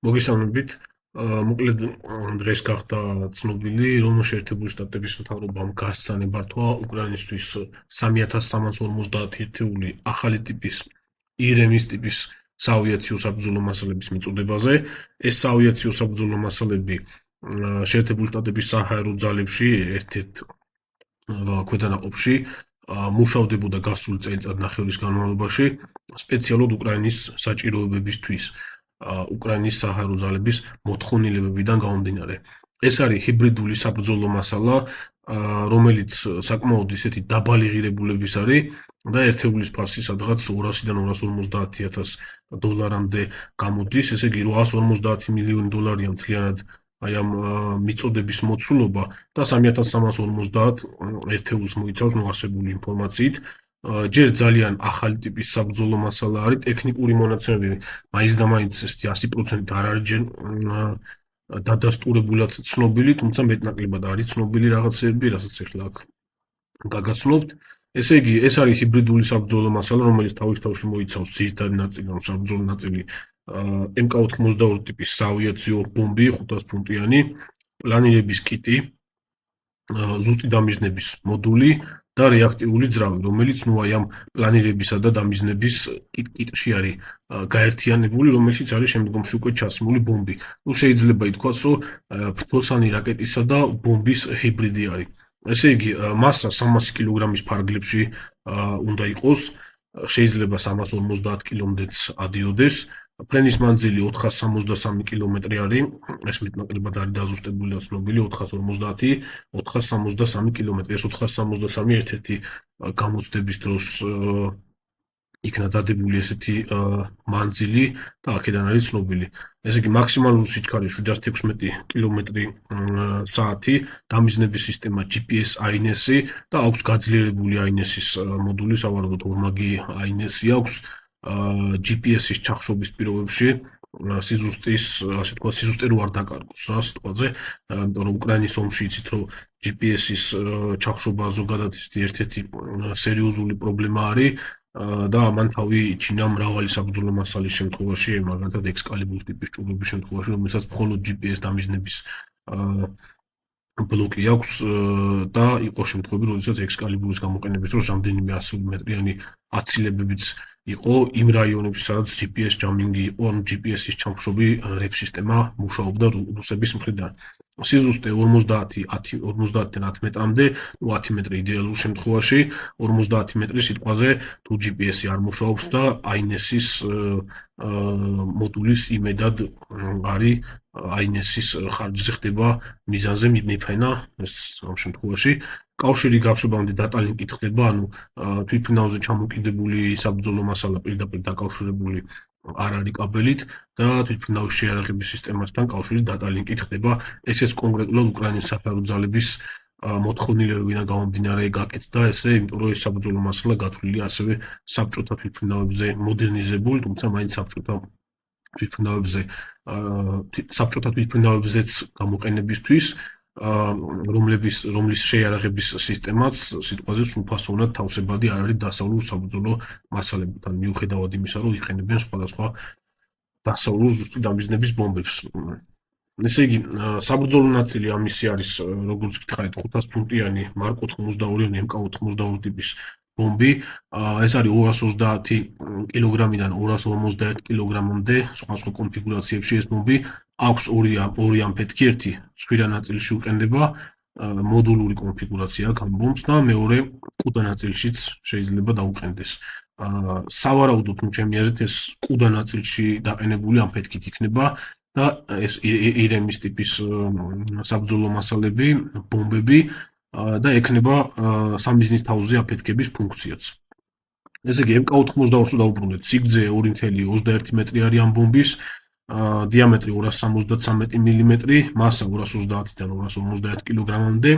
მოგესალმებით. მოკლედ დღეს გახდა ცნობილი, რომ შეერთებული შტატების მთავრობამ გასცანებართვა უკრაინისთვის 3350 ერთეული ახალი ტიპის ირემის ტიპის საავიაციო საბრძოლო მასალების მიწოდებაზე. ეს საავიაციო საბრძოლო მასალები შეერთებული შტატების საჰაერო ძალებში ერთ-ერთ ქვედანაყოფში მუშავდებოდა გასული წელიწად-ნახევრის განმავლობაში სპეციალურად უკრაინის საჭიროებებისთვის. უკრაინის საჰაერო ძალების მოთხოვნილებებიდან გამომდინარე. ეს არის ჰიბრიდული საბრძოლო მასალა, რომელიც საკმაოდ ისეთი დაბალი ღირებულების არის და ერთეულის ფასი სადღაც 200-დან 250,000 დოლარამდე გამოდის, ესე იგი 850 მილიონი დოლარია მთლიანად აი ამ მიწოდების მოცულობა და 3350 ერთეულს მოიცავს მოარსებული ინფორმაციით. ჯერ ძალიან ახალი ტიპის საბრძოლო მასალა არის, ტექნიკური მონაცემები მაინც და მაინც 100% არ არის ჯერ დადასტურებულად ცნობილი, თუმცა მეტნაკლებად არის ცნობილი რაღაცები, რასაც ახლა აქ გაგაცნობთ. ესე იგი, ეს არის ჰიბრიდული საბრძოლო მასალა, რომელიც თავის-თავში მოიცავს ძირითადი ნაწილი, საბრძოლო ნაწილი MK-82 ტიპის საავიაციო ბომბი, 500 ფუნტიანი, პლანირების კიტი, ზუსტი დამიზნების მოდული და რეაქტიული ძრავი, რომელიც აი ამ პლანირებისა და დამიზნების კიტში არის გაერთიანებული, რომელშიც არის შემდგომში უკვე ჩასმული ბომბი. შეიძლება ითქვას, რომ ფრთოსანი რაკეტისა და ბომბის ჰიბრიდი არის. ესე იგი, მასა 300 კილოგრამის ფარგლებში უნდა იყოს, შეიძლება 350 კილომდეც ადიოდეს. ფრენის მანძილი 463 კილომეტრი არის, ეს მეტნაკლებად არის დაზუსტებული და ცნობილი 450, 463 კილომეტრი. ეს 463 ერთ-ერთი გამოცდების დროს იქნა დადებული ესეთი მანძილი და აქედან არის ცნობილი. ესე იგი, მაქსიმალური სიჩქარე 716 კილომეტრი საათი, დამიზნების სისტემა GPS AINES-ი და აქვს გაძლიერებული AINES-ის მოდული, სავარაუდოდ ორმაგი AINES-ი აქვს. GPS-ის ჩახშობის პირობებში სიზუსტის, ასე თქვა, სიზუსტე რო არ დაკარგოს რა სიტყვაზე, იმიტომ რომ უკრაინის ომში იცით, რომ GPS-ის ჩახშობა ზოგადად ერთ-ერთი სერიოზული პრობლემა არის და მან თავი იჩინა მრავალი საბრძოლო მასალის შემთხვევაში, მაგალითად Excalibur ტიპის ჭურვების შემთხვევაში, რომელსაც მხოლოდ GPS დამიზნების ბლოკი აქვს და იყო შემთხვევები, როდესაც Excalibur-ის გამოყენების დროს რამდენიმე 100 მეტრიანი აცილებებიც იყო იმ რაიონებში, სადაც GPS ჯამინგი იყო, ანუ GPS-ის ჩამხშობი რეპ სისტემა მუშაობდა რუსების მხრიდან. სიზუსტე 50-დან 10 მეტრამდე, 10 მეტრი იდეალურ შემთხვევაში, 50 მეტრის სიტყვაზე თუ GPS-ი არ მუშაობს და AINES-ის მოდულის იმედად არის AINES-ის ხარჯზე ხდება მიზანზე მიფენა, ეს ამ შემთხვევაში კავშირი გაშვებამდე დატალინკი ხდება, ანუ თვითმფრინავზე ჩამოკიდებული საბრძოლო მასალა პირდაპირ დაკავშირებული არ არის კაბელით და თვითმფრინავის შეიარაღების სისტემასთან კავშირი დატალინკი ხდება. ესეც კონკრეტულად უკრაინის საჰაერო ძალების მოთხოვნილებებიდან გამომდინარე გაკეთდა ესე, იმიტომ რომ ეს საბრძოლო მასალა გათვლილი ასევე საბჭოთა თვითმფრინავებზე მოდერნიზებული, თუმცა მაინც საბჭოთა თვითმფრინავებზეც გამოყენებისთვის, რომლის შეიარაღების სისტემაც სიტყვაზე სრულფასო უნდა თავსებადი არ არის დასავლურ საბრძოლო მასალებთან, მიუხედავად იმისა, რომ იყენებენ სხვადასხვა დასავლურ ზუსტი დამიზნების ბომბებს. ესე იგი, საბრძოლო ნაწილი ამისი არის, როგორც გითხარით, 500 ფუნტიანი Mark 82 ან MK-82 ტიპის ბომბი. ეს არის 230 კილოგრამიდან 251 კილოგრამამდე სხვა კონფიგურაციებში ეს ბომბი. აქვს ორი ამფეთქი, ერთი ცხვირა ნაწილში უყენდება, მოდულური კონფიგურაცია აქვს ამ ბომბს და მეორე ყუდა ნაწილშიც შეიძლება დაუყენდეს. სავარაუდოდ, ჩემი აზრით, ეს ყუდა ნაწილში დაყენებული ამფეთქით იქნება და ეს ირემის ტიპის საბრძოლო მასალები, ბომბები და ექნება სამიზნის თავზე აფეთქების ფუნქციაც. ესე იგი, MK-82-ს დავუბრუნდეთ, სიგრძე 2.21 მეტრი არის ამ ბომბის, დიამეტრი 273 მმ, მასა 230-დან 251 კილოგრამამდე,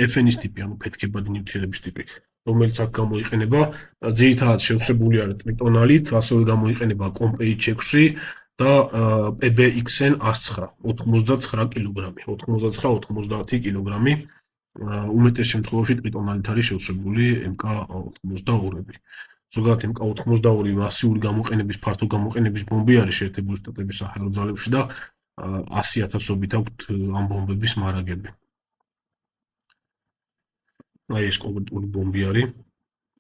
FN-ის ტიპი, ანუ ფეთქებადი ნივთიერების ტიპი, რომელიც აქ გამოიყენება, ძირითადად შევსებული არის ტრიტონალით, ასევე გამოიყენება Compay 6 და PBXN 109, 89 კილოგრამი, 89-90 კილოგრამი. უმეტეს შემთხვევაში ტრიტონალით არის შევსებული MK-82-ები. ზოგადად MK82 მასიური გამოყენების, ფართო გამოყენების ბომბი არის შეერთებული შტატების საჰაერო ძალებში და 100,000-ობით აქვთ ამ ბომბების მარაგები. აი ეს კონკრეტული ბომბი არის.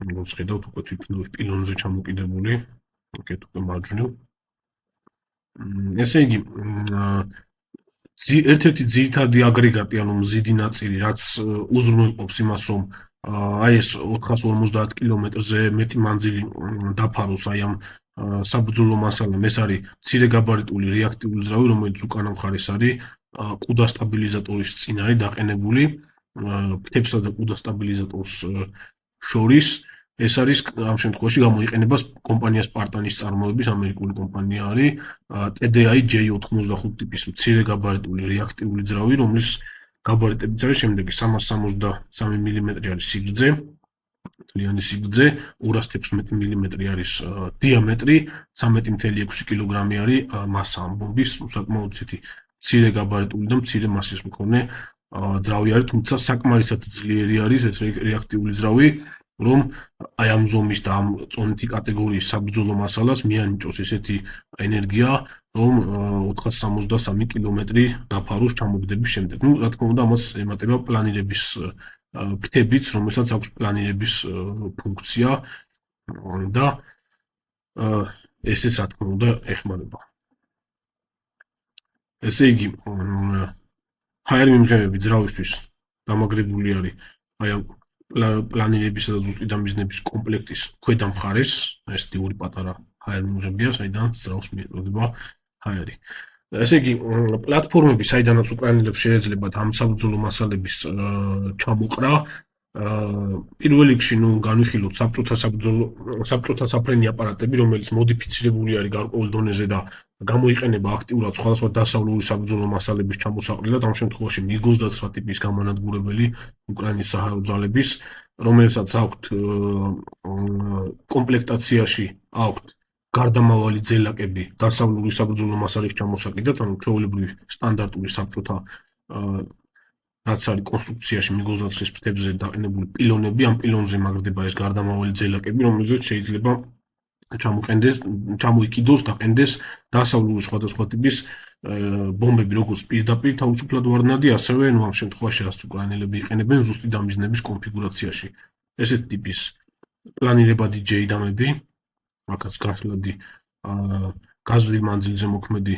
როგორც ხედავთ, უკვე თვითონ პილონზე ჩამოკიდებული. აქეთ უკვე მარჯვნივ. ესე იგი, ერთ-ერთი ძირითადი აგრეგატი, ანუ მზიდი ნაწილი, რაც უზრუნველყოფს იმას, რომ აი ეს 450 კილომეტრზე მეტი მანძილი დაფაროს აი ამ საბრძოლო მასალამ. ეს არის მცირეგაბარიტული რეაქტიული ძრავი, რომელიც უკანა მხარეს არის კუდა სტაბილიზატორის წინ არის დაყენებული. ფრთებსა და კუდა სტაბილიზატორს შორის. ეს არის ამ შემთხვევაში გამოიყენება კომპანია Spartan-ის წარმოების ამერიკული კომპანია არის TDI J85 ტიპის მცირეგაბარიტული რეაქტიული ძრავი, რომლის გაბარიტებიც არის შემდეგი 363 მმ არის სიგრძე, თლიანი სიგრძე, 216 მმ არის დიამეტრი, 13.6 კილოგრამი არის მასა ამ ბომბის, საკმაოდ ცეთი მცირეგაბარიტული და მცირე მასის მქონე ძრავი არის, თუმცა საკმარისად ძლიერი არის ეს რეაქტიული ძრავი, რომ აი ამ ზომის და ამ წონითი კატეგორიის საბრძოლო მასალას მიანიჭოს ესეთი ენერგია, რომ 463 კილომეტრი დაფაროს ჩამოგდების შემდეგ. ნუ რა თქმა უნდა, ამას ემატება პლანირების ფრთებიც, რომელსაც აქვს პლანირების ფუნქცია და ესეც რა თქმა უნდა ეხმარება. ესე იგი, ჰაერ მიმღებები ძრავისთვის დამაგრებული არის აი ამ პლანირებისა და ზუსტი დამიზნების კომპლექტის ქვედა მხარეს, ეს ორი პატარა ჰაერ მიმღებია, საიდან ძრავს მიეწოდება ჰაერი. ესე იგი, პლატფორმები, საიდანაც უკრაინელებს შეეძლებათ ამ საბრძოლო მასალების ჩამოყრა, პირველ რიგში განვიხილოთ საბჭოთა საფრენი აპარატები, რომელიც მოდიფიცირებული არის გარკვეულ დონეზე და გამოიყენება აქტიურად სხვადასხვა დასავლური საბრძოლო მასალების ჩამოსაყრელად, ამ შემთხვევაში MiG-29 ტიპის გამანადგურებელი უკრაინის საჰაერო ძალების, რომელსაც აქვთ კომპლექტაციაში აქვთ გარდამავალი ძელაკები დასავლური საბრძოლო მასალის ჩამოსაკიდად, ანუ ჩვეულებრივი სტანდარტული საბჭოთა რაც არის კონსტრუქციაში MiG-29-ის ფრთებზე დაყენებული პილონები, ამ პილონზე მაგრდება ეს გარდამავალი ძელაკები, რომელზეც შეიძლება ჩამოიკიდოს, დაყენდეს დასავლური სხვადასხვა ტიპის ბომბები, როგორც პირდაპირ თავისუფლად ვარდნადი, ასევე ამ შემთხვევაში რაც უკრაინელები იყენებენ ზუსტი დამიზნების კონფიგურაციაში. ესეთ ტიპის პლანირებადი ჯეიდამები, აქაც გაშლადი გაზრდილ მანძილზე მოქმედი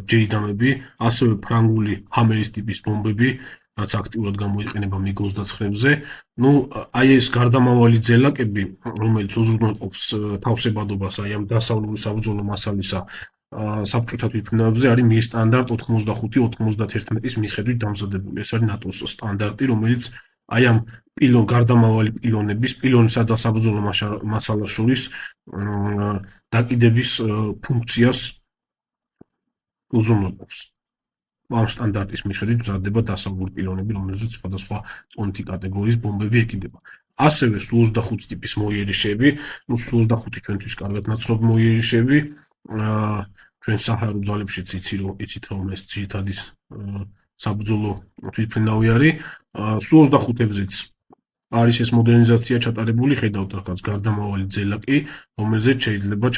ჯეიდამები, ასევე ფრანგული ჰამერის ტიპის ბომბები, რაც აქტიურად გამოიყენება MiG-29-ზე. ნუ აი ეს გარდამავალი ძელაკები, რომელიც უზრუნველყოფს თავსებადობას აი ამ დასავლური საბრძოლო მასალისა საბჭოთა თვითმფრინავებზე არის მის სტანდარტ 85-91-ის მიხედვით დამზადებული. ეს არის ნატოს სტანდარტი, რომელიც აი ამ გარდამავალი პილონისა და საბრძოლო მასალას შორის დაკიდების ფუნქციას უზრუნველყოფს. ამ სტანდარტის მიხედვით მზადდება დასავლური პილონები, რომელზეც სხვადასხვა წონითი კატეგორიის ბომბები ეკიდება. ასევე Su-25 ტიპის მოიერიშეები, Su-25 ჩვენთვის კარგად ნაცნობი მოიერიშეები, ჩვენ საჰაერო ძალებშიც იცით რომ ეს ძირითადი საბრძოლო თვითმფრინავი არის. Su-25-ზეც არის ეს მოდერნიზაცია ჩატარებული, ხედავთ აქაც გარდამავალი ძელაკი, რომელზეც შეიძლება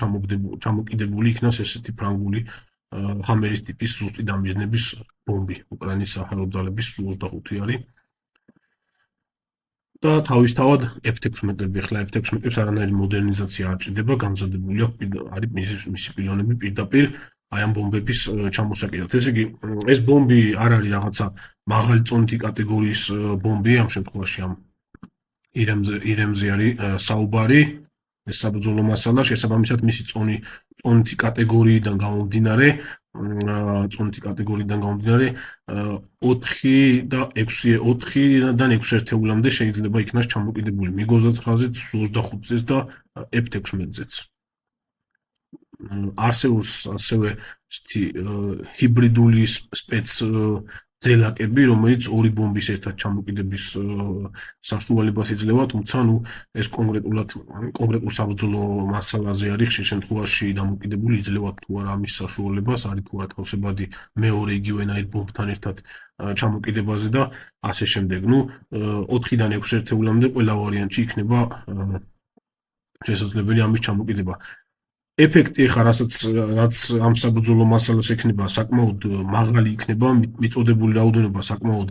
ჩამოკიდებული იქნას ესეთი ფრანგული ჰამერის ტიპის ზუსტი დამიზნების ბომბი. უკრაინის საჰაერო ძალების Su-25 არის. და თავისთავად F-16-ები, ახლა F-16-ებს არანაირი მოდერნიზაცია არ ჭირდება, გამზადებული არის მისი პილონები პირდაპირ აი ამ ბომბების ჩამოსაკიდად. ესე იგი, ეს ბომბი არ არის რაღაცა მაღალი წონითი კატეგორიის ბომბი, ამ შემთხვევაში ამ ირემზე არის საუბარი, ეს საბრძოლო მასალა, შესაბამისად მისი წონითი კატეგორიიდან გამომდინარე 4-დან 6 ერთეულამდე შეიძლება იქნას ჩამოკიდებული MiG-29-ზეც, Su-25-ზეც და F-16-ზეც. არსებობს ასევე ჰიბრიდული ძელაკები, რომელიც ორი ბომბის ერთად ჩამოკიდების საშუალებას იძლევა, თუმცა ეს კონკრეტულ საბრძოლო მასალაზე არის ხშირ შემთხვევაში დამოკიდებული, იძლევა თუ არა ამის საშუალებას, არის თუ არა თავსებადი მეორე იგივენაირ ბომბთან ერთად ჩამოკიდებაზე და ასე შემდეგ. 4-დან 6 ერთეულამდე ყველა ვარიანტში იქნება შესაძლებელი ამის ჩამოკიდება. ეფექტი ახლა რაც ამ საბრძოლო მასალას ექნება საკმაოდ მაღალი იქნება, მიწოდებული რაოდენობა საკმაოდ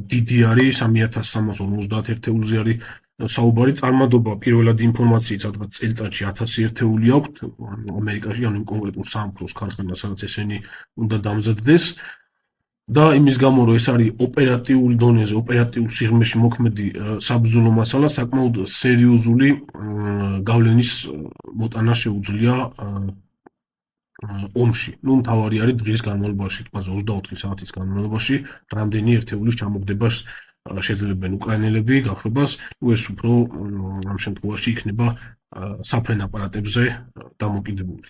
დიდი არის 3351 ერთეულზე არის საუბარი, წარმატება პირველად ინფორმაციით სადღაც წელიწადში 1000 ერთეული აქვთ ამერიკაში, ანუ კონკრეტულ სამფროს ქარხანას, სადაც ესენი უნდა დამზადდეს. და იმის გამო რომ ეს არის ოპერატიულ დონეზე, ოპერატიულ სიღრმეში მოქმედი საბრძოლო მასალა, საკმაოდ სერიოზული გავლენის მოტანა შეუძლია ომში. ნუ მთავარი არის დღის განმავლობაში, თქოს 24 საათის განმავლობაში რამდენი ერთეულის ჩამოგდებას შეძლებენ უკრაინელები გაშვებას, ნუ ეს უფრო ამ შემთხვევაში იქნება საფრენ აპარატებზე დამოკიდებული.